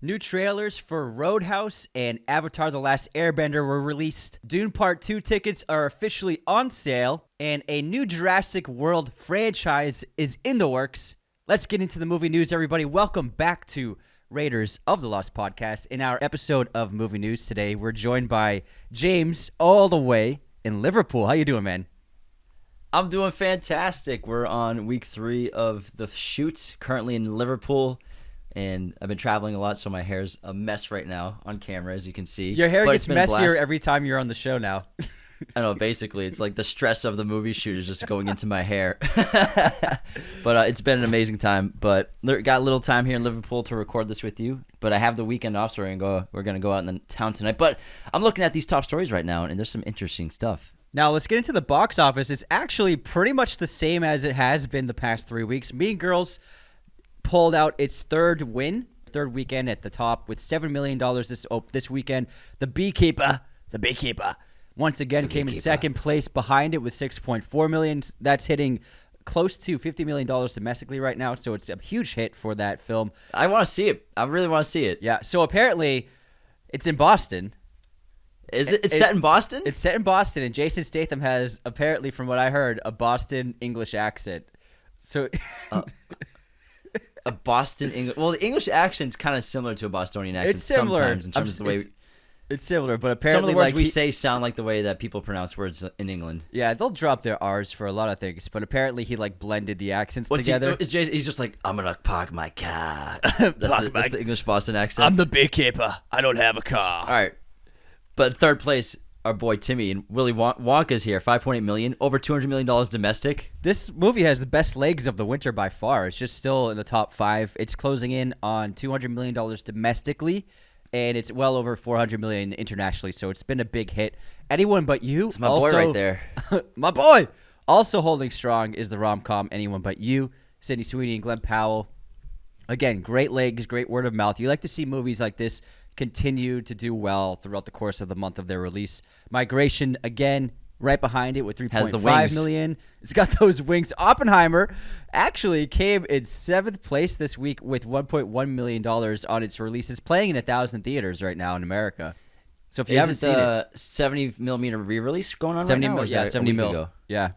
New trailers for Roadhouse and Avatar: The Last Airbender were released. Dune Part 2 tickets are officially on sale, and a new Jurassic World franchise is in the works. Let's get into the movie news, everybody. Welcome back to Raiders of the Lost podcast. In our episode of movie news today, we're joined by James, all the way in Liverpool. How you doing, man? I'm doing fantastic. We're on week 3 of the shoots, currently in Liverpool. And I've been traveling a lot, so my hair's a mess right now on camera, as you can see. Your hair gets messier every time you're on the show now. I know, basically. It's like the stress of the movie shoot is just going into my hair. But it's been an amazing time. But got a little time here in Liverpool to record this with you. But I have the weekend off, so we're going to go out in the town tonight. But I'm looking at these top stories right now, and there's some interesting stuff. Now, let's get into the box office. It's actually pretty much the same as it has been the past 3 weeks. Mean Girls pulled out its third weekend at the top with $7 million this weekend. The Beekeeper, once again came in second place behind it with $6.4 million. That's hitting close to $50 million domestically right now, so it's a huge hit for that film. I want to see it. I really want to see it. Yeah, so apparently it's in Boston. It's set in Boston? It's set in Boston, and Jason Statham has, apparently, from what I heard, a Boston English accent. So... A Boston English. Well, the English accent's kind of similar to a Bostonian accent. It's similar sometimes in terms of the way it's similar, but apparently some of the words we say sound like the way that people pronounce words in England. Yeah, they'll drop their R's for a lot of things, but apparently he blended the accents together. He's just like, I'm gonna park my car. That's the English Boston accent. I'm the beekeeper. I don't have a car. All right, but third place, our boy Timmy and Willy Wonka's here, $5.8 million, over $200 million domestic. This movie has the best legs of the winter by far. It's just still in the top 5. It's closing in on $200 million domestically, and it's well over $400 million internationally. So it's been a big hit. Anyone But You. It's my boy right there. My boy. Also holding strong is the rom-com Anyone But You. Sydney Sweeney and Glenn Powell. Again, great legs, great word of mouth. You like to see movies like this continue to do well throughout the course of the month of their release. Migration, again, right behind it with $3.5 million. It's got those wings. Oppenheimer actually came in 7th place this week with $1.1 million on its release. It's playing in 1,000 theaters right now in America. So if you haven't seen it, 70mm re-release going on 70 right now? Mil, yeah, 70 mil. Ago? Yeah.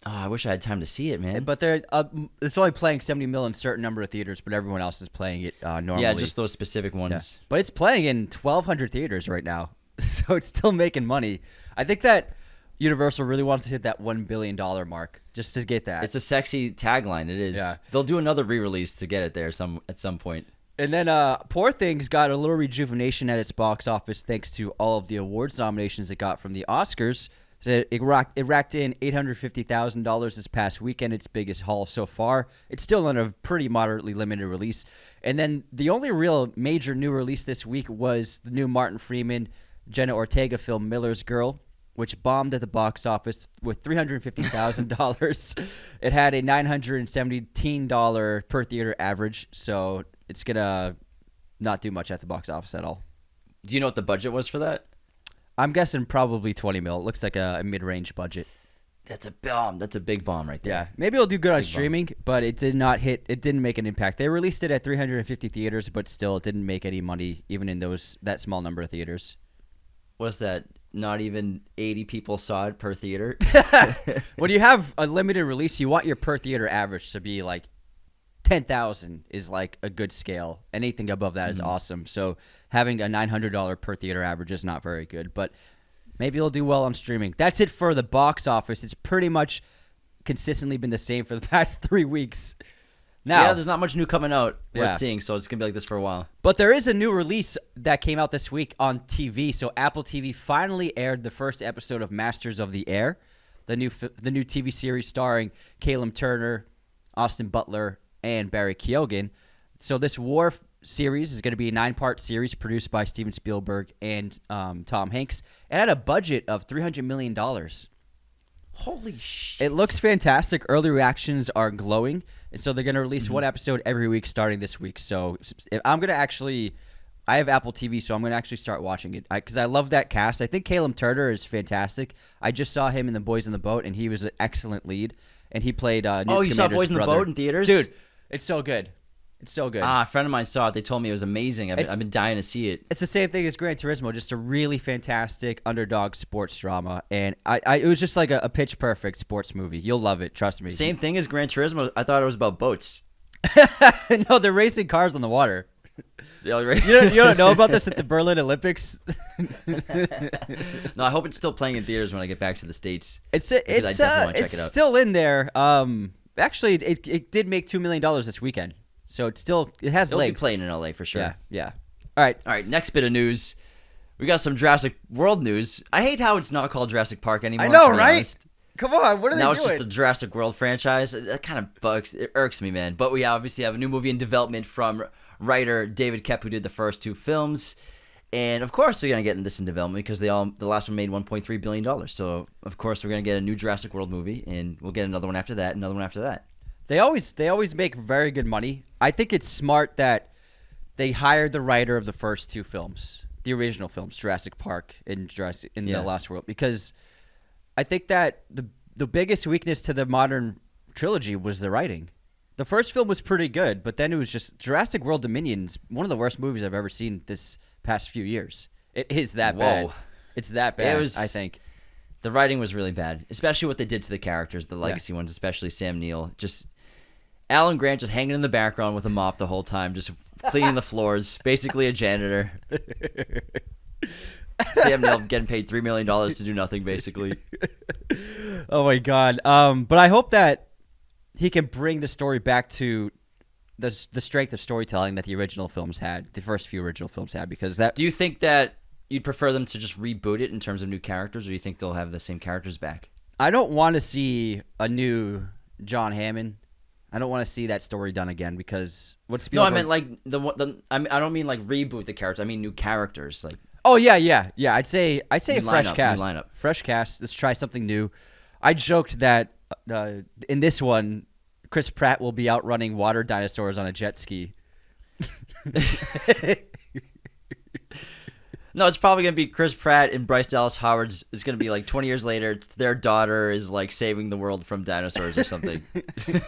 Oh, I wish I had time to see it, man. But it's only playing 70 mil in a certain number of theaters, but everyone else is playing it normally. Yeah, just those specific ones. Yeah. But it's playing in 1,200 theaters right now, so it's still making money. I think that Universal really wants to hit that $1 billion mark just to get that. It's a sexy tagline. It is. Yeah. They'll do another re-release to get it there at some point. And then Poor Things got a little rejuvenation at its box office thanks to all of the awards nominations it got from the Oscars. So it racked in $850,000 this past weekend, its biggest haul so far. It's still on a pretty moderately limited release. And then the only real major new release this week was the new Martin Freeman, Jenna Ortega film Miller's Girl, which bombed at the box office with $350,000. It had a $917 per theater average, so it's going to not do much at the box office at all. Do you know what the budget was for that? I'm guessing probably 20 mil. It looks like a mid-range budget. That's a bomb. That's a big bomb right there. Yeah, maybe it'll do good on streaming, but it did not hit. It didn't make an impact. They released it at 350 theaters, but still, it didn't make any money, even in that small number of theaters. What's that? Not even 80 people saw it per theater. When you have a limited release, you want your per theater average to be like 10,000 is like a good scale. Anything above that is awesome. So having a $900 per theater average is not very good, but maybe it'll do well on streaming. That's it for the box office. It's pretty much consistently been the same for the past 3 weeks. Now, yeah, there's not much new coming out worth seeing, so it's going to be like this for a while. But there is a new release that came out this week on TV. So Apple TV finally aired the first episode of Masters of the Air, the new TV series starring Caleb Turner, Austin Butler, and Barry Keoghan. So this war series is going to be a 9-part series produced by Steven Spielberg and Tom Hanks. It had a budget of $300 million. Holy shit. It looks fantastic. Early reactions are glowing. And so they're going to release one episode every week starting this week. So I'm going to I have Apple TV, so I'm going to actually start watching it because I love that cast. I think Caleb Turner is fantastic. I just saw him in The Boys in the Boat, and he was an excellent lead. And he played Newt you saw Scamander's Boys in the brother. Boat in theaters? Dude, it's so good. It's so good. A friend of mine saw it. They told me it was amazing. I've been dying to see it. It's the same thing as Gran Turismo, just a really fantastic underdog sports drama. And it was just like a pitch perfect sports movie. You'll love it. Trust me. Same thing as Gran Turismo. I thought it was about boats. No, they're racing cars on the water. You don't know about this at the Berlin Olympics? No, I hope it's still playing in theaters when I get back to the States. It's it's still in there. Actually, it did make $2 million this weekend, so it has It'll legs. be playing in LA for sure. Yeah. All right. Next bit of news. We got some Jurassic World news. I hate how it's not called Jurassic Park anymore. I know, to be right? honest. Come on, what are they Now doing? it's just the Jurassic World franchise. That kind of bugs. It irks me, man. But we obviously have a new movie in development from writer David Koepp, who did the first 2 films. And of course they're gonna get this in development because the last one made $1.3 billion. So of course we're gonna get a new Jurassic World movie, and we'll get another one after that, another one after that. They always make very good money. I think it's smart that they hired the writer of the first 2 films, the original films, Jurassic Park and The Last World, because I think that the biggest weakness to the modern trilogy was the writing. The first film was pretty good, but then it was just Jurassic World Dominion's one of the worst movies I've ever seen this past few years. It is that bad. It's that bad, I think. The writing was really bad, especially what they did to the characters, the legacy ones, especially Sam Neill. Just Alan Grant just hanging in the background with a mop the whole time, just cleaning the floors, basically a janitor. Sam Neill getting paid $3 million to do nothing, basically. Oh my God! But I hope that he can bring the story back to the strength of storytelling that the original films had, the first few original films had, because that. Do you think that you'd prefer them to just reboot it in terms of new characters, or do you think they'll have the same characters back? I don't want to see a new John Hammond. I don't want to see that story done again because what's No, I meant like I don't mean like reboot the characters. I mean new characters, like. Oh yeah. I'd say a fresh cast. New lineup. Fresh cast. Let's try something new. I joked that in this one, Chris Pratt will be out running water dinosaurs on a jet ski. No, it's probably gonna be Chris Pratt and Bryce Dallas Howard's. It's gonna be like 20 years later. It's their daughter is like saving the world from dinosaurs or something.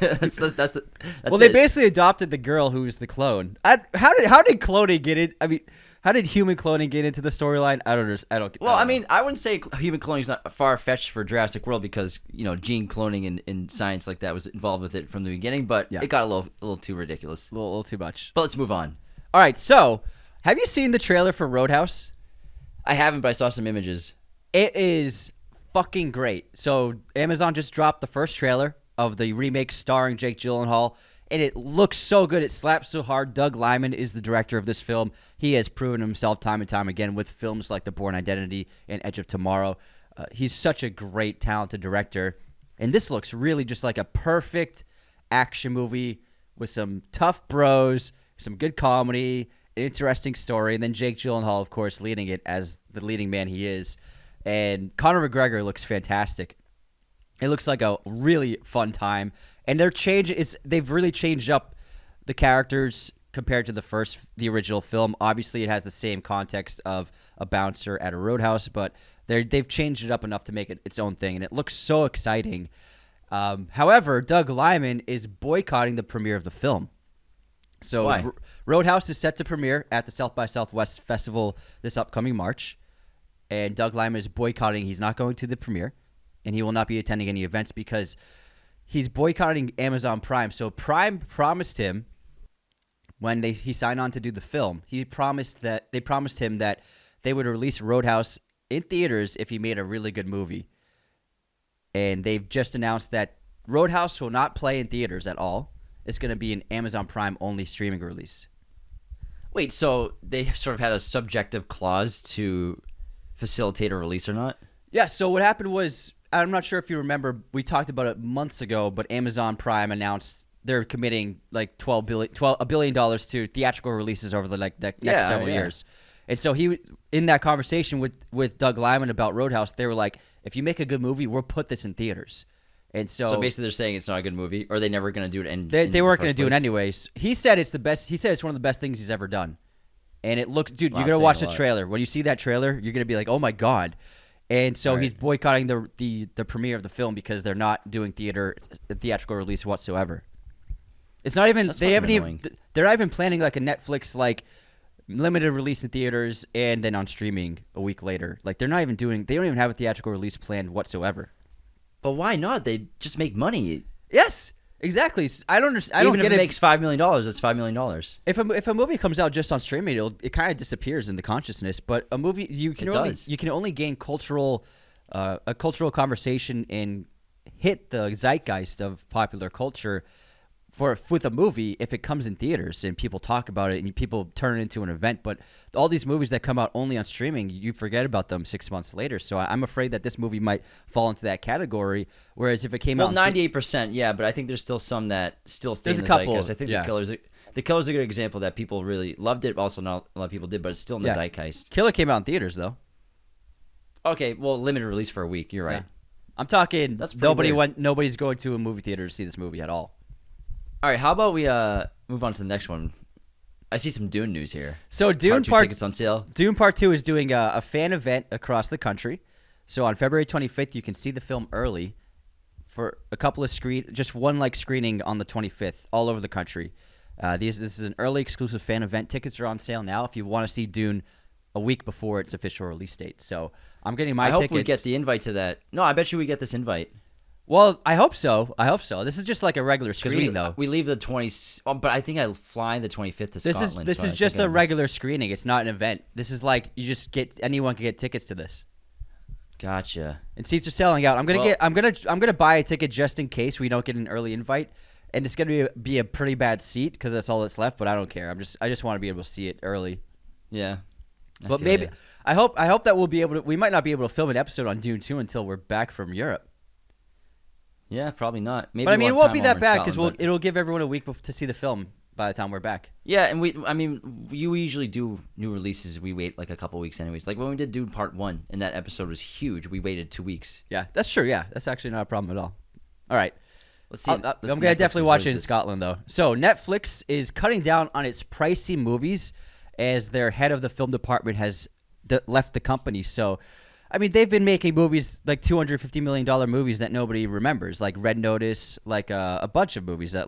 That's well, they basically adopted the girl who's the clone. How did cloning get in? I mean, how did human cloning get into the storyline? I don't. Well, I mean, I wouldn't say human cloning is not far fetched for Jurassic World because gene cloning and science like that was involved with it from the beginning. But it got a little too ridiculous, a little too much. But let's move on. All right, so have you seen the trailer for Roadhouse? I haven't, but I saw some images. It is fucking great. So Amazon just dropped the first trailer of the remake starring Jake Gyllenhaal, and it looks so good. It slaps so hard. Doug Liman is the director of this film. He has proven himself time and time again with films like The Bourne Identity and Edge of Tomorrow. He's such a great, talented director, and this looks really just like a perfect action movie with some tough bros, some good comedy, interesting story, and then Jake Gyllenhaal, of course, leading it as the leading man he is. And Conor McGregor looks fantastic. It looks like a really fun time. And they've really changed up the characters compared to the original film. Obviously, it has the same context of a bouncer at a roadhouse, but they've changed it up enough to make it its own thing, and it looks so exciting. However, Doug Liman is boycotting the premiere of the film. So why? Roadhouse is set to premiere at the South by Southwest Festival this upcoming March, and Doug Liman is boycotting. He's not going to the premiere, and he will not be attending any events because he's boycotting Amazon Prime. So Prime promised him when he signed on to do the film, they promised him that they would release Roadhouse in theaters if he made a really good movie. And they've just announced that Roadhouse will not play in theaters at all. It's going to be an Amazon Prime only streaming release. Wait, so they sort of had a subjective clause to facilitate a release or not? Yeah, so what happened was, I'm not sure if you remember, we talked about it months ago, but Amazon Prime announced they're committing like $1 billion to theatrical releases over the next several years. And so he, in that conversation with Doug Liman about Roadhouse, they were like, if you make a good movie, we'll put this in theaters. And so basically they're saying it's not a good movie, or are they never going to do it? They weren't going to do it anyways. He said it's the best. He said it's one of the best things he's ever done. And it looks, dude, you're going to watch the trailer. When you see that trailer, you're going to be like, oh my God. And so he's boycotting the premiere of the film because they're not doing theatrical release whatsoever. It's not even. That's They haven't fucking even. annoying. They're not even planning like a Netflix like limited release in theaters and then on streaming a week later. Like they're not even doing. They don't even have a theatrical release planned whatsoever. But why not? They just make money. Yes, exactly. I don't understand. I don't Even get if it it. makes $5 million, that's $5 million. If a movie comes out just on streaming, it kind of disappears in the consciousness. But a movie you can only gain a cultural conversation and hit the zeitgeist of popular culture with a movie if it comes in theaters and people talk about it and people turn it into an event. But all these movies that come out only on streaming, you forget about them 6 months later. So I'm afraid that this movie might fall into that category. Whereas if it came out, 98%, yeah, but I think there's still some that still stay in the zeitgeist. I think The Killer's a good example that people really loved it. Also, not a lot of people did, but it's still in the zeitgeist. Killer came out in theaters though. Okay, well, limited release for a week. You're right. Yeah. I'm talking. That's weird. Nobody's going to a movie theater to see this movie at all. All right, how about we move on to the next one? I see some Dune news here. So Dune Part 2 tickets on sale. Dune Part 2 is doing a fan event across the country. So on February 25th, you can see the film early for a couple of just one screening on the 25th all over the country. This is an early exclusive fan event. Tickets are on sale now if you want to see Dune a week before its official release date. So I'm getting my tickets. I hope we get the invite to that. No, I bet you we get this invite. Well, I hope so. This is just like a regular screening, though. We leave the 20th, but I think I fly the 25th to Scotland. This is just a regular screening. It's not an event. This is like anyone can get tickets to this. Gotcha. And seats are selling out. I'm gonna buy a ticket just in case we don't get an early invite, and it's gonna be a pretty bad seat because that's all that's left. But I don't care. I just want to be able to see it early. Yeah. But maybe I hope that we'll be able to. We might not be able to film an episode on Dune 2 until we're back from Europe. Yeah, probably not. Maybe. But I mean, it won't be that bad because it'll give everyone a week to see the film by the time we're back. Yeah, and we usually do new releases. We wait like a couple weeks anyways. Like when we did Dune Part 1, and that episode was huge. We waited 2 weeks. Yeah, that's true. Yeah, that's actually not a problem at all. All right. Let's see. I'm going to definitely watch it in Scotland, though. So Netflix is cutting down on its pricey movies as their head of the film department has left the company. So, I mean, they've been making movies like $250 million movies that nobody remembers, like Red Notice, like a bunch of movies that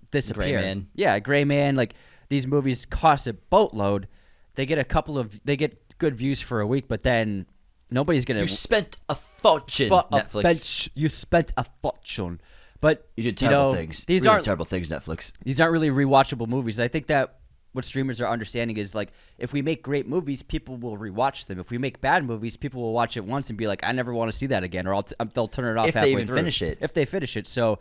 disappear. Gray Man. Yeah, Gray Man. Like these movies cost a boatload. They get good views for a week, but then nobody's gonna. You spent a fortune, Netflix. You spent a fortune, but you did terrible things. These really aren't terrible things, Netflix. These aren't really rewatchable movies. I think that what streamers are understanding is if we make great movies, people will rewatch them. If we make bad movies, people will watch it once and be like, I never want to see that again, or they'll turn it off if halfway they even through. finish it. If they finish it, so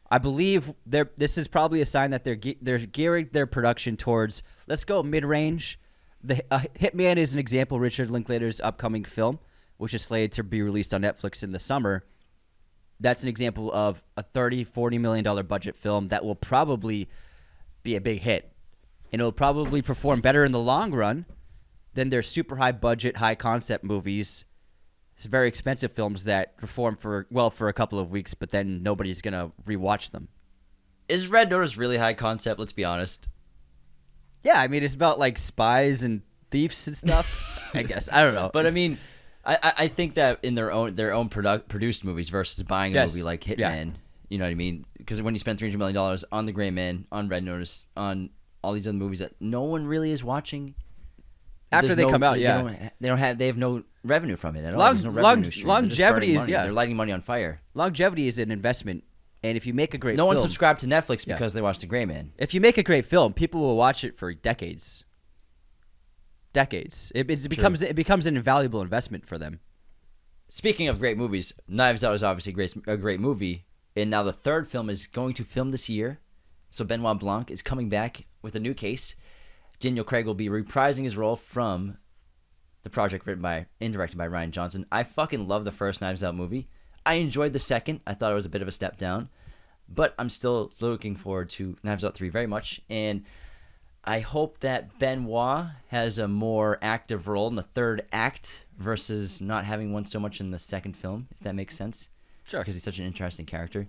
I believe this is probably a sign that they're gearing their production towards let's go mid-range. The Hitman is an example. Richard Linklater's upcoming film, which is slated to be released on Netflix in the summer. That's an example of a $30-40 million budget film that will probably be a big hit. And it'll probably perform better in the long run than their super high budget, high concept movies. It's very expensive films that perform for a couple of weeks, but then nobody's going to rewatch them. Is Red Notice really high concept? Let's be honest. Yeah, I mean, it's about spies and thieves and stuff, I guess. I don't know. But I mean, I think that in their own produced movies versus buying a movie like Hitman, you know what I mean? Because when you spend $300 million on The Gray Man, on Red Notice, on all these other movies that no one really is watching after they come out, they have no revenue from it at all. There's no revenue stream. Longevity is they're lighting money on fire. Longevity is an investment, and if you make a great no one subscribed to Netflix because they watched The Gray Man. If you make a great film, people will watch it for decades. It becomes an invaluable investment for them. Speaking of great movies, Knives Out is obviously a great movie, and now the third film is going to film this year. So Benoit Blanc is coming back with a new case. Daniel Craig will be reprising his role from the project written by and directed by Rian Johnson. I fucking love the first Knives Out movie. I enjoyed the second. I thought it was a bit of a step down. But I'm still looking forward to Knives Out 3 very much. And I hope that Benoit has a more active role in the third act versus not having one so much in the second film, if that makes sense. Sure. Because he's such an interesting character.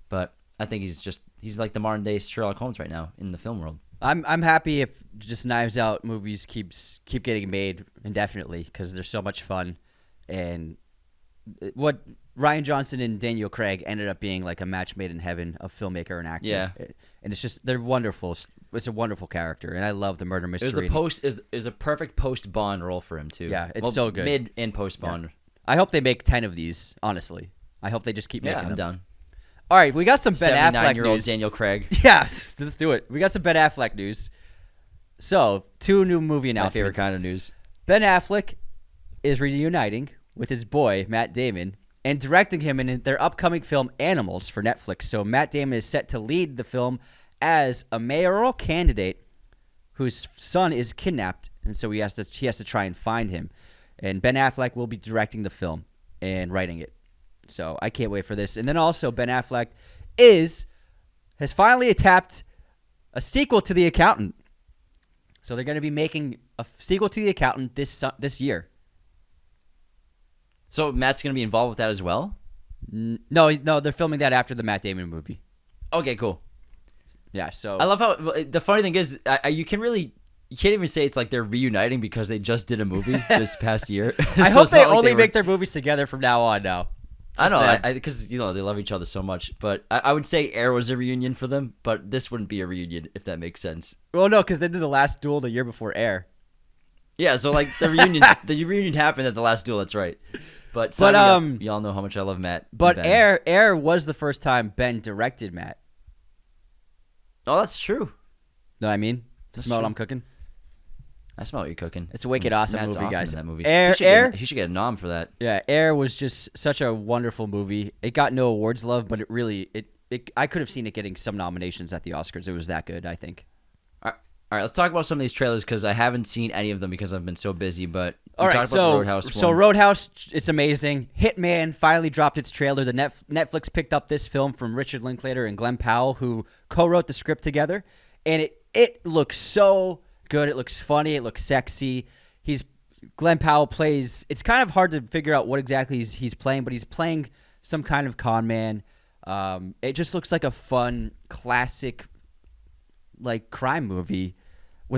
But I think he's like the modern day Sherlock Holmes right now in the film world. I'm happy if just Knives Out movies keep getting made indefinitely because they're so much fun, and what Ryan Johnson and Daniel Craig ended up being like a match made in heaven of filmmaker and actor. Yeah. And it's just they're wonderful. It's a wonderful character, and I love the murder mystery. It was a perfect post Bond role for him too. Yeah, it's so good. Mid and post Bond. Yeah. I hope they make 10 of these. Honestly, I hope they just keep making them. I'm down. All right, we got some Ben Affleck 79-year-old news. Daniel Craig. Yeah, let's do it. We got some Ben Affleck news. So, 2 new movie My announcements. favorite kind of news. Ben Affleck is reuniting with his boy, Matt Damon, and directing him in their upcoming film Animals for Netflix. So, Matt Damon is set to lead the film as a mayoral candidate whose son is kidnapped, and so he has to try and find him. And Ben Affleck will be directing the film and writing it. So, I can't wait for this. And then also, Ben Affleck has finally tapped a sequel to The Accountant. So they're going to be making a sequel to The Accountant this year. So Matt's going to be involved with that as well? No, they're filming that after the Matt Damon movie. Okay, cool. Yeah, so I love how the funny thing is you can't even say it's like they're reuniting because they just did a movie this past year. I hope they only make their movies together from now on now. I know, because they love each other so much. But I would say Air was a reunion for them, but this wouldn't be a reunion if that makes sense. Well, no, because they did the last duel the year before Air. Yeah, so like the reunion happened at the last duel. That's right. But y'all know how much I love Matt. But Air was the first time Ben directed Matt. Oh, that's true. Know what I mean? That's Smell true. what I'm cooking? I smell what you're cooking. It's a wicked awesome Matt's movie, awesome guys. in that movie. Air? He should get a nom for that. Yeah, Air was just such a wonderful movie. It got no awards love, but it really I could have seen it getting some nominations at the Oscars. It was that good, I think. All right, let's talk about some of these trailers because I haven't seen any of them because I've been so busy. But all right, so Roadhouse. So Roadhouse, it's amazing. Hitman finally dropped its trailer. The Netflix picked up this film from Richard Linklater and Glenn Powell, who co-wrote the script together, and it looks so good. It looks funny. It looks sexy. Glenn Powell plays. It's kind of hard to figure out what exactly he's playing, but he's playing some kind of con man. It just looks like a fun, classic, like crime movie.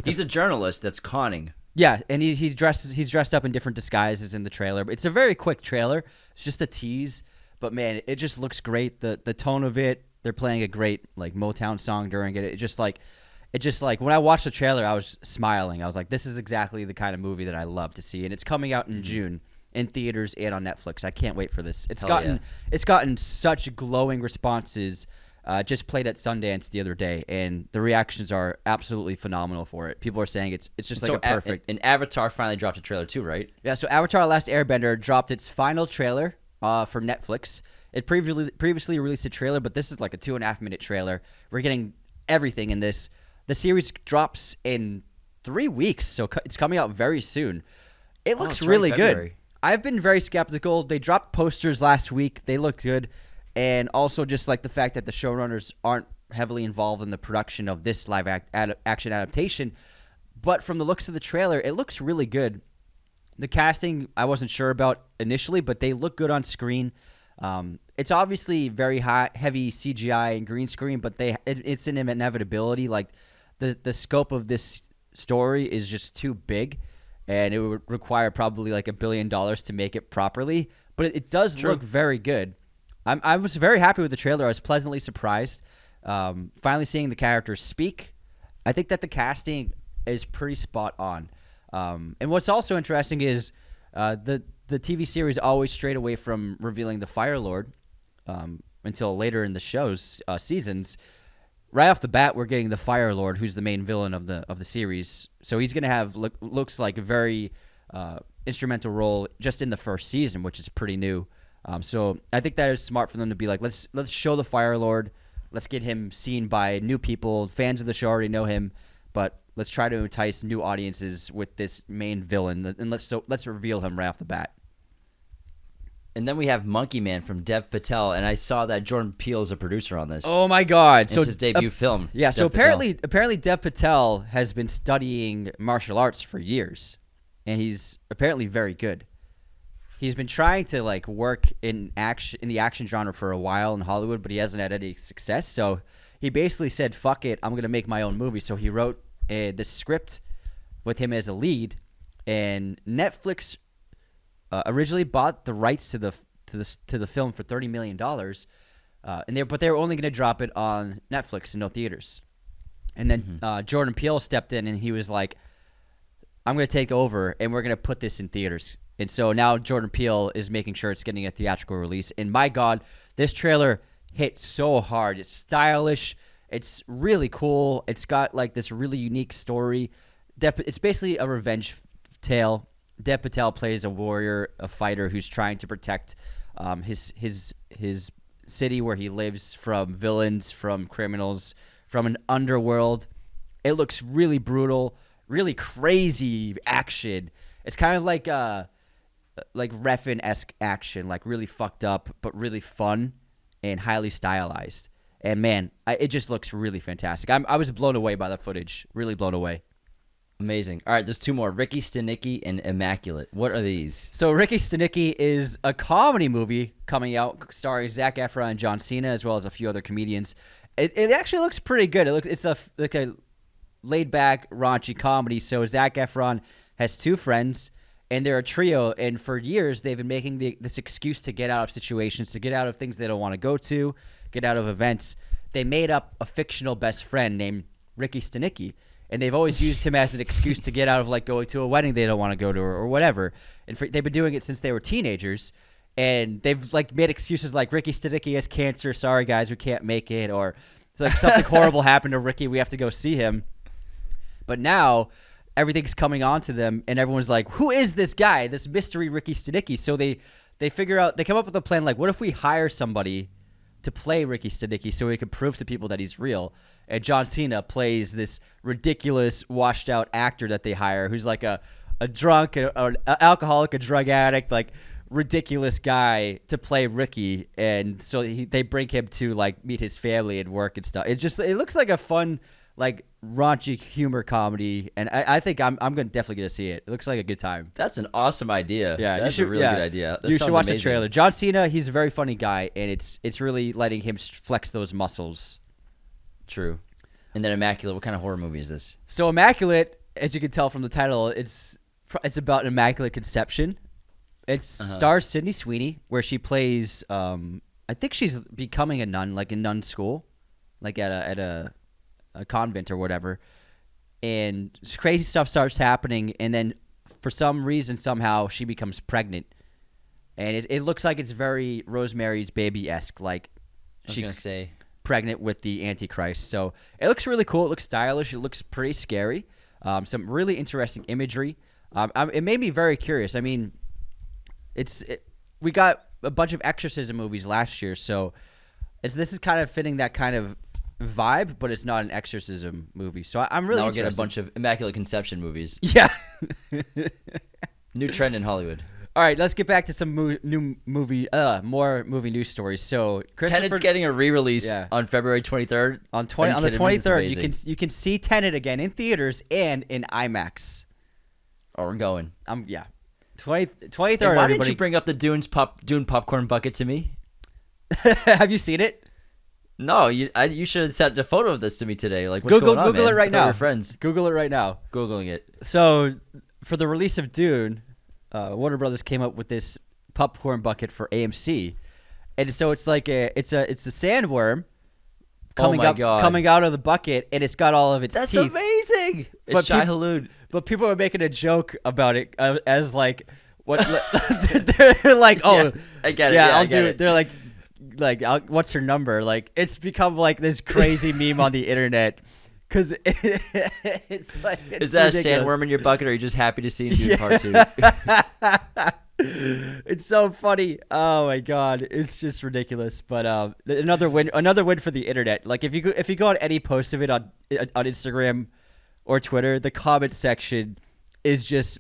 He's a journalist that's conning. Yeah, and he's dressed up in different disguises in the trailer. It's a very quick trailer. It's just a tease, but man, it just looks great. The tone of it. They're playing a great like Motown song during it. It just like when I watched the trailer, I was smiling. I was like, this is exactly the kind of movie that I love to see, and it's coming out in June in theaters and on Netflix. I can't wait for this. It's gotten such glowing responses. Just played at Sundance the other day, and the reactions are absolutely phenomenal for it. People are saying it's just like a perfect. And Avatar finally dropped a trailer too, right? Yeah, so Avatar: Last Airbender dropped its final trailer for Netflix. It previously released a trailer, but this is like a 2.5-minute trailer. We're getting everything in this. The series drops in 3 weeks, so it's coming out very soon. It looks really good. I've been very skeptical. They dropped posters last week. They look good. And also just like the fact that the showrunners aren't heavily involved in the production of this live action adaptation. But from the looks of the trailer, it looks really good. The casting, I wasn't sure about initially, but they look good on screen. It's obviously very heavy CGI and green screen, but it's an inevitability. Like the scope of this story is just too big, and it would require probably like $1 billion to make it properly. But it does look very good. I was very happy with the trailer. I was pleasantly surprised. Finally seeing the characters speak. I think that the casting is pretty spot on. And what's also interesting is the TV series always strayed away from revealing the Fire Lord until later in the show's seasons. Right off the bat, we're getting the Fire Lord, who's the main villain of the series. So he's going to have looks like a very instrumental role just in the first season, which is pretty new. So I think that is smart for them to be like, let's show the Fire Lord, let's get him seen by new people. Fans of the show already know him, but let's try to entice new audiences with this main villain, and let's reveal him right off the bat. And then we have Monkey Man from Dev Patel, and I saw that Jordan Peele is a producer on this. Oh my God! It's his debut film. Yeah. So apparently Dev Patel has been studying martial arts for years, and he's apparently very good. He's been trying to like work in the action genre for a while in Hollywood, but he hasn't had any success. So he basically said, "Fuck it, I'm gonna make my own movie." So he wrote the script with him as a lead, and Netflix originally bought the rights to the film for $30 million, but they were only going to drop it on Netflix and no theaters. And then Jordan Peele stepped in and he was like, I'm going to take over and we're going to put this in theaters. And so now Jordan Peele is making sure it's getting a theatrical release. And my God, this trailer hit so hard. It's stylish. It's really cool. It's got like this really unique story. It's basically a revenge tale. Dev Patel plays a warrior, a fighter who's trying to protect his city where he lives from villains, from criminals, from an underworld. It looks really brutal, really crazy action. It's kind of like Refn-esque action, like really fucked up, but really fun and highly stylized. And man, it just looks really fantastic. I was blown away by the footage, really blown away. Amazing. All right, there's two more, Ricky Stanicky and Immaculate. What are these? So Ricky Stanicky is a comedy movie coming out starring Zac Efron and John Cena, as well as a few other comedians. It actually looks pretty good. It's like a laid-back, raunchy comedy. So Zac Efron has two friends, and they're a trio. And for years, they've been making this excuse to get out of situations, to get out of things they don't want to go to, get out of events. They made up a fictional best friend named Ricky Stanicky. And they've always used him as an excuse to get out of like going to a wedding they don't want to go to or whatever. And they've been doing it since they were teenagers. And they've like made excuses like Ricky Stanicky has cancer. Sorry guys, we can't make it. Or like something horrible happened to Ricky. We have to go see him. But now everything's coming on to them, and everyone's like, "Who is this guy? This mystery Ricky Stanicky?" So they come up with a plan like, what if we hire somebody to play Ricky Stanicky so we can prove to people that he's real? And John Cena plays this ridiculous, washed-out actor that they hire who's like a drunk, an alcoholic, a drug addict, like ridiculous guy to play Ricky. And so they bring him to like meet his family and work and stuff. It looks like a fun, like raunchy humor comedy, and I think I'm definitely gonna see it. It looks like a good time. That's an awesome idea. Yeah, that's a really good idea. You should watch the trailer. John Cena, he's a very funny guy, and it's really letting him flex those muscles. True. And then Immaculate, what kind of horror movie is this? So Immaculate, as you can tell from the title, it's about Immaculate Conception. It stars Sydney Sweeney, where she plays. I think she's becoming a nun, like in nun school, like at a convent or whatever. And crazy stuff starts happening, and then for some reason, somehow she becomes pregnant, and it looks like it's very Rosemary's Baby-esque, like she's pregnant with the Antichrist. So it looks really cool. It looks stylish. It looks pretty scary. Some really interesting imagery. It made me very curious. I mean, we got a bunch of exorcism movies last year, so this is kind of fitting that kind of vibe, but it's not an exorcism movie. So I'm really interested. We'll get a bunch of Immaculate Conception movies. Yeah. New trend in Hollywood. All right, let's get back to some more movie news stories. So Tenet's getting a re-release on February 23rd. On the 23rd, you can see Tenet again in theaters and in IMAX. Oh, we're going. 23rd. Hey, why didn't you bring up the Dune Popcorn bucket to me? Have you seen it? No, you should have sent a photo of this to me today. Like, what's going on, Google man? it right now. Your friends. Google it right now. Googling it. So, for the release of Dune, Warner Brothers came up with this popcorn bucket for AMC, and so it's like it's a sandworm coming out of the bucket, and it's got all of its teeth. That's amazing. It's Shai Hulud. But people are making a joke about it as like what they're like. Oh, yeah, I get it. Yeah, I'll do it. They're like what's her number? Like it's become like this crazy meme on the internet. Because it's like is that ridiculous. A sandworm in your bucket, or are you just happy to see Dune Part Two? It's so funny. Oh my god, it's just ridiculous. But another win for the internet. Like if you go on any post of it on Instagram or Twitter, the comment section is just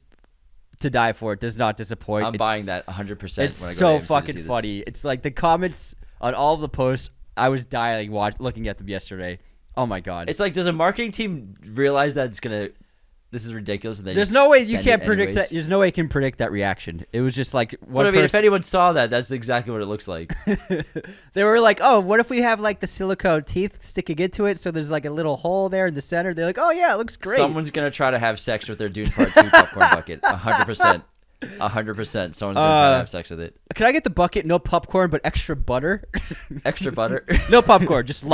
to die for. It does not disappoint. I'm buying that 100%. It's when I go so to fucking funny. It's like the comments on all of the posts. I was dying looking at them yesterday. Oh my god! It's like, does a marketing team realize that this is ridiculous? And there's no way you can't predict that. There's no way you can predict that reaction. It was just like one. But I mean, if anyone saw that, that's exactly what it looks like. They were like, "Oh, what if we have like the silicone teeth sticking into it? So there's like a little hole there in the center." They're like, "Oh yeah, it looks great." Someone's gonna try to have sex with their Dune Part 2 popcorn bucket. 100%. 100%. Someone's gonna try to have sex with it. Can I get the bucket? No popcorn, but extra butter. Extra butter. No popcorn. Just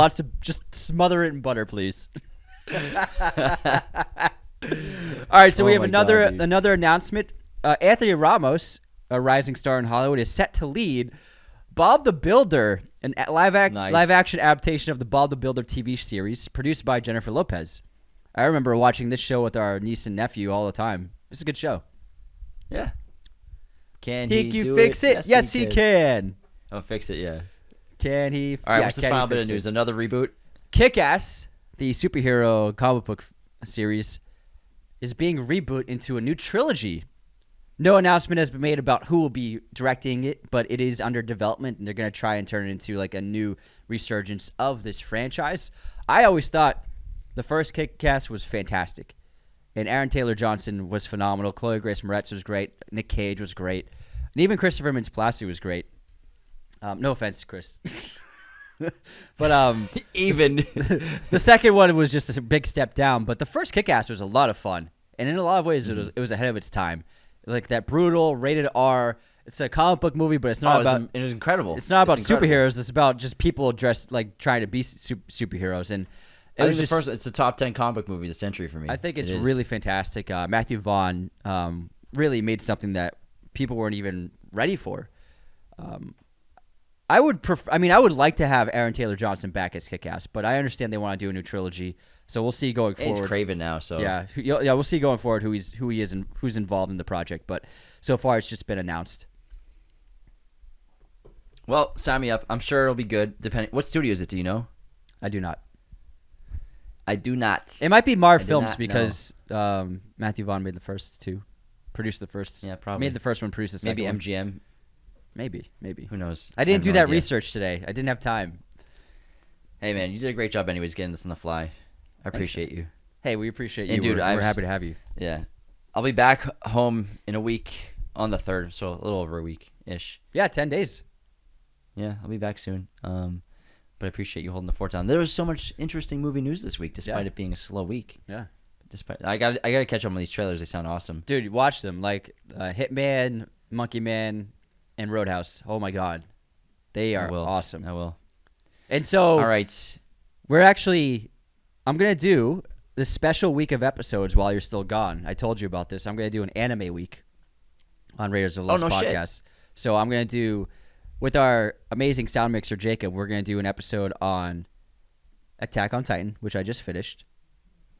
smother it in butter, please. All right, so we have another announcement. Anthony Ramos, a rising star in Hollywood, is set to lead Bob the Builder, an live action adaptation of the Bob the Builder TV series produced by Jennifer Lopez. I remember watching this show with our niece and nephew all the time. It's a good show. Yeah. Can he fix it? Yes, he can. Oh, fix it, yeah. Can he? All right, what's this final bit of news? Another reboot? Kick-Ass, the superhero comic book series, is being rebooted into a new trilogy. No announcement has been made about who will be directing it, but it is under development, and they're going to try and turn it into like a new resurgence of this franchise. I always thought the first Kick-Ass was fantastic, and Aaron Taylor Johnson was phenomenal. Chloe Grace Moretz was great. Nick Cage was great, and even Christopher Mintz-Plasse was great. No offense, Chris. But even the second one was just a big step down, but the first Kick-Ass was a lot of fun, and in a lot of ways it was ahead of its time. Like that brutal rated R. It's a comic book movie, but it's not about. It was incredible. It's not about superheroes. It's about just people dressed like trying to be superheroes. And it's the top 10 comic book movie of the century for me. I think it's really fantastic. Matthew Vaughn really made something that people weren't even ready for. I would like to have Aaron Taylor Johnson back as Kick-Ass, but I understand they want to do a new trilogy. So we'll see going forward. He's Craven now, so yeah, we'll see going forward who he is and who's involved in the project. But so far, it's just been announced. Well, sign me up. I'm sure it'll be good. Depending, what studio is it? Do you know? I do not. It might be Marv Films because Matthew Vaughn made the first two, produced the first. Yeah, probably made the first one, produced the second. Maybe one. MGM. Maybe. Who knows? I didn't do that research today. I didn't have time. Hey man, you did a great job anyways getting this on the fly. I appreciate you. Hey, we appreciate you. And dude, we're happy to have you. Yeah. I'll be back home in a week on the 3rd, so a little over a week-ish. Yeah, 10 days. Yeah, I'll be back soon. But I appreciate you holding the fort down. There was so much interesting movie news this week, despite it being a slow week. Yeah. I got to catch up on these trailers. They sound awesome. Dude, watch them. Like Hitman, Monkey Man, and Roadhouse. Oh my God. They are awesome. I will. And so, all right, I'm going to do this special week of episodes while you're still gone. I told you about this. I'm going to do an anime week on Raiders of the Lost podcast. Shit. So I'm going to do, with our amazing sound mixer, Jacob, we're going to do an episode on Attack on Titan, which I just finished.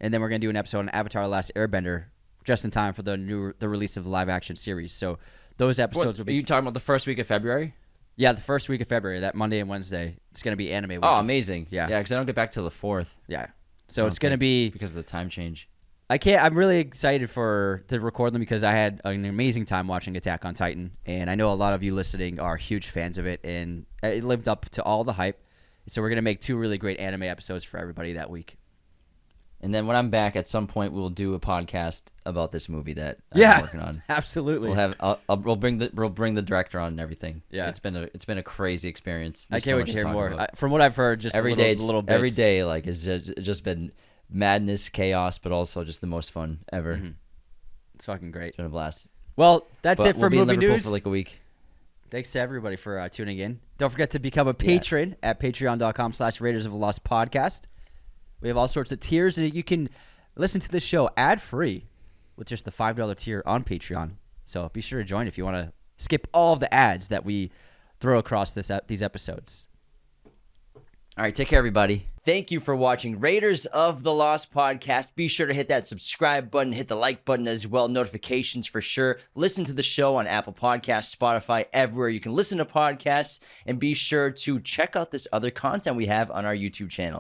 And then we're going to do an episode on Avatar Last Airbender just in time for the release of the live action series. So those episodes will be... Are you talking about the first week of February? Yeah, the first week of February, that Monday and Wednesday. It's going to be anime week. Oh, amazing. Yeah. Yeah, because I don't get back till the 4th. Yeah. So it's going to be... Because of the time change. I'm really excited to record them because I had an amazing time watching Attack on Titan. And I know a lot of you listening are huge fans of it. And it lived up to all the hype. So we're going to make 2 really great anime episodes for everybody that week. And then when I'm back, at some point, we'll do a podcast about this movie that I'm working on. Absolutely. We'll bring the director on and everything. Yeah, it's been a crazy experience. I can't wait to hear more. From what I've heard, just every day, little bits. Every day, like it's just been madness, chaos, but also just the most fun ever. Mm-hmm. It's fucking great. It's been a blast. Well, that's it for movie news. For like a week. Thanks to everybody for tuning in. Don't forget to become a patron at patreon.com/Raiders of the Lost Podcast. We have all sorts of tiers, and you can listen to this show ad-free with just the $5 tier on Patreon. So be sure to join if you want to skip all of the ads that we throw across these episodes. All right, take care, everybody. Thank you for watching Raiders of the Lost Podcast. Be sure to hit that subscribe button, hit the like button as well, notifications for sure. Listen to the show on Apple Podcasts, Spotify, everywhere you can listen to podcasts, and be sure to check out this other content we have on our YouTube channel.